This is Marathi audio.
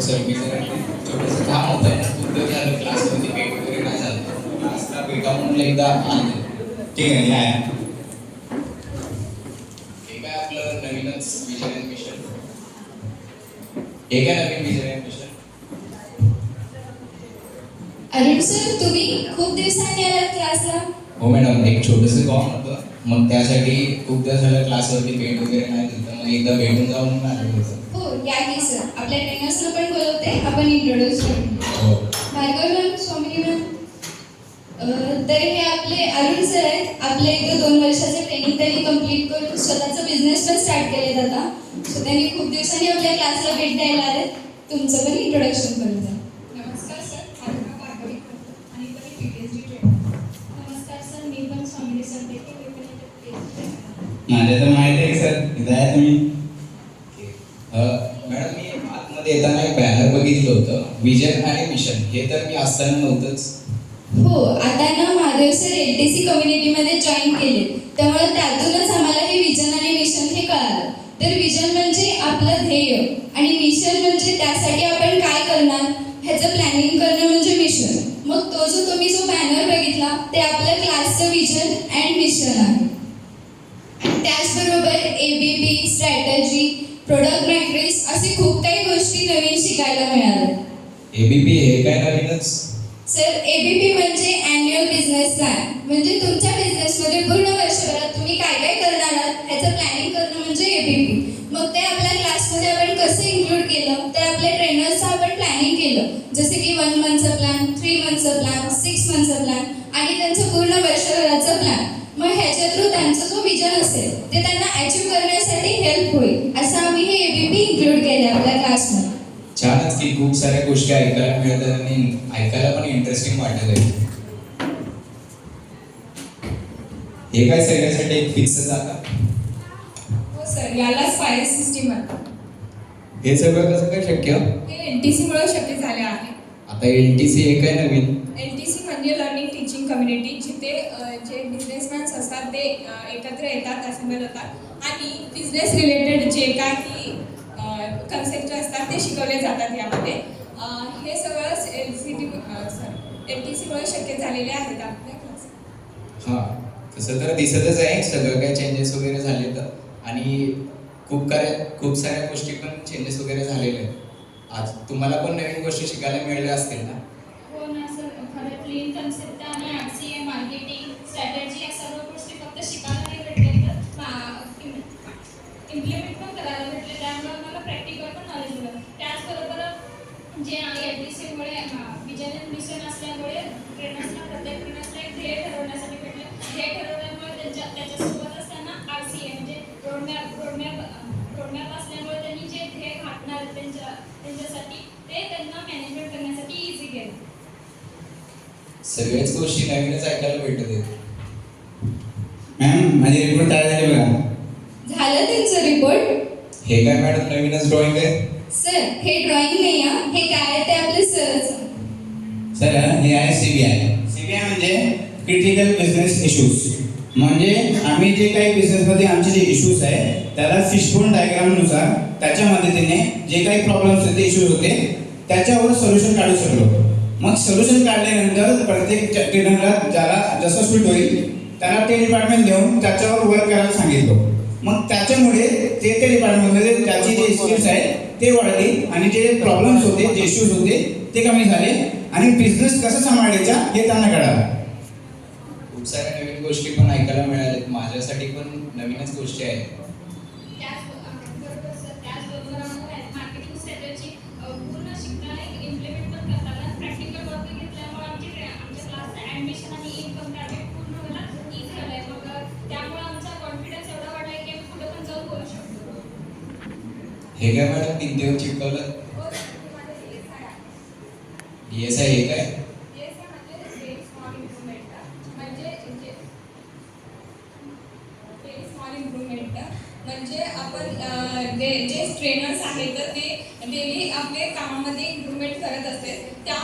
सर मी जरा छोटंसं काम होतं ना तुमचं झालं क्लासमध्ये भेट वगैरे नाही झालं क्लासला भेटा म्हणून एकदा आले. ठीक आहे या या. हे काय आपलं नवीनच विजन अँड मिशन. हे काय नवीन vision and mission. Arun sir, तुम्ही खूप दिवसांनी आलात क्लासला. हो मॅडम, एक छोटंसं काम होतं मग त्यासाठी खूप दिवस झालं क्लासवरती भेट वगैरे नाही दिली तर मग एकदा भेटून जाऊन म्हणून आलेलो होतो. हो, या की सर. आपल्या ट्रेनर्सला पण बोलवते, आपण इंट्रोड्यूस करू. हो भार्गव मॅम, स्वामिनी मॅम. तर हे आपले अरुण सर आहेत. आपल्या इथं 2 वर्षाचं ट्रेनिंग त्यांनी कंप्लीट करून स्वतःचा बिझनेस पण स्टार्ट केलेत आता. सो त्यांनी खूप दिवसांनी आपल्या क्लासला भेट द्यायला आले. तुमचं पण इंट्रोडक्शन करून द्या. नमस्कार सर, माझं नाव भार्गवी आणि मी PTSD ट्रेनर. नमस्कार सर, मी पण स्वामिनी सर देखील मी पण इथे PTSD ट्रेनर. माझ्या तर माहिती आहे सर, इथं आहे तुम्ही. मॅडम, मी आतमध्ये येताना एक बॅनर बघितलं होतं विजन आणि मिशन. हे तर मी असताना नव्हतंच. हो, आता ना महादेव सर LTC कम्युनिटीमध्ये जॉईन केले, त्यामुळे त्यातूनच आम्हाला हे विजन आणि मिशन हे कळालं. तर विजन म्हणजे आपलं ध्येय आणि मिशन म्हणजे त्यासाठी आपण काय करणार ह्याचं प्लॅनिंग करणं म्हणजे मिशन. मग तो जो तुम्ही जो बॅनर बघितला ते आपलं क्लासचं विजन अँड मिशन आहे. आणि त्याचबरोबर ABP, स्ट्रॅटजी, प्रोडक्ट मॅट्रिक्स असे खूप काही गोष्टी नवीन शिकायला मिळाल्या. ABP हे काय नवीनच. सर, ABP म्हणजे अॅन्युअल बिझनेस प्लॅन. म्हणजे तुमच्या बिझनेसमध्ये पूर्ण वर्षभरात तुम्ही काय काय करणार आहात ह्याचं प्लॅनिंग करणं म्हणजे ABP. मग ते आपल्या क्लासमध्ये आपण कसं इन्क्लूड केलं तर आपल्या ट्रेनर्सचं आपण प्लॅनिंग केलं, जसे की 1 मंथचं प्लॅन, 3 मंथचं प्लॅन, 6 मंथचं प्लॅन आणि त्यांचं पूर्ण वर्षभराचं प्लॅन. मग ह्याच्या थ्रू त्यांचं जो विजन असेल ते त्यांना अचीव्ह करण्यासाठी हेल्प होईल असं आम्ही हे ABP इन्क्लूड केलं आपल्या क्लासमध्ये. छानच की खूप साऱ्या गोष्टी ऐकायला मिळतात आणि ऐकायला पण इंटरेस्टिंग वाटत आहे. हे काय सगळ्यासाठी एक फिक्स जागा. हो सर, यालाच फायर सिस्टीम म्हणतात. हे सगळं कसं काय शक्य. हे LTC मुळे शक्य झाले आहे. आता LTC हे काय नवीन. LTC म्हणजे लर्निंग टीचिंग कम्युनिटी, जिथे जे बिझनेसमॅन्स असतात ते एकत्र येतात, असेंबल होतात आणि बिझनेस रिलेटेड जे काही कन्सेप्ट असतात ते शिकवले जातात यामध्ये. हे सगळं LTC मुळे शक्य झालेले आहेत आपल्या क्लास. हां, तसं तर दिसतच आहे सगळं काय चेंजेस वगैरे झाले तर. आणि खूप साऱ्या गोष्टी पण चेंजेस वगैरे झालेले आहेत. आज तुम्हाला पण नवीन गोष्टी शिकायला मिळाल्या असतील ना. हो ना सर, खरं क्लीन कन्सेप्ट आणि RCA, मार्केटिंग, स्ट्रॅटेजी या सर्व गोष्टी फक्त शिकायला नाही भेटले तर इम्प्लिमेंट पण करायला भेटले. त्यामुळे मला प्रॅक्टिकल पण नॉलेज मिळालं. त्याचबरोबर जे LTC मुळे विजन अँड मिशन असल्यामुळे ट्रेनर्सला प्रत्येक ट्रेनर्सला एक ध्येय ठरवण्यासाठी भेटले. ध्येय ठरवल्यामुळे त्याच्यासोबतच त्यांना RCA म्हणजे रोडमॅप असल्यामुळे त्यांनी जे ध्येय घातणार त्यांच्यासाठी ते त्यांना मॅनेजमेंट करण्यासाठी इझी गेलं. सगळ्याच गोष्टी नवीनच ऐकायला भेटत आहेत. मॅम, माझी रिपोर्ट तयार झाली बघा. झालं त्यांचं रिपोर्ट. हे काय मॅडम नवीनच ड्रॉइंग आहे. सर, हे ड्रॉइंग नाही हा, हे काय आहे ते आपले सरच. सर हे आहे CBI म्हणजे क्रिटिकल बिझनेस इश्यूज. म्हणजे आम्ही जे काही बिझनेसमध्ये आमचे जे इश्यूज आहे त्याला फिशबोन डायग्रामनुसार त्याच्या मदतीने जे काही प्रॉब्लेम्स होते, इश्यूज होते त्याच्यावर सोल्युशन काढू शकलो. मग सोल्युशन काढल्यानंतर प्रत्येक ट्रेनरला ज्याला जसं सूट होईल त्याला ते डिपार्टमेंट देऊन त्याच्यावर वर्क करायला सांगितलं. मग त्याच्यामुळे ते डिपार्टमेंटमध्ये त्याची जे स्किल्स आहेत ते वाढली आणि जे प्रॉब्लेम्स होते, जे इश्यूज होते ते कमी झाले आणि बिझनेस कसं सांभाळायचा हे त्यांना कळालं. खूप साऱ्या नवीन गोष्टी पण ऐकायला मिळाल्यात. माझ्यासाठी पण नवीनच गोष्टी आहेत. त्याचबरोबर सर, त्याचबरोबर आम्हाला मार्केटिंग स्ट्रॅटेजी पूर्ण शिकताना इम्प्लिमेंट पण करताना प्रॅक्टिकल वर्क घेतल्यामुळे आमच्या क्लासचं ॲडमिशन आणि इन्कम टार्गेट पूर्ण व्हायला इझी झालं आहे. मग त्यामुळे आमचा कॉन्फिडन्स एवढा वाढला आहे की आम्ही पुढे पण जाऊन बोलू शकतो. हे काय मॅडम भिंतीवर चिपकवलं. हो सर, माझं DSI आहे. DSI हे काय. DSI म्हणजे व्हेरी स्मॉल इम्प्रुव्हमेंट. म्हणजे आपण जे ट्रेनर्स आहेत तर ते डेली आपले कामामध्ये इम्प्रूव्हमेंट करत असते. त्या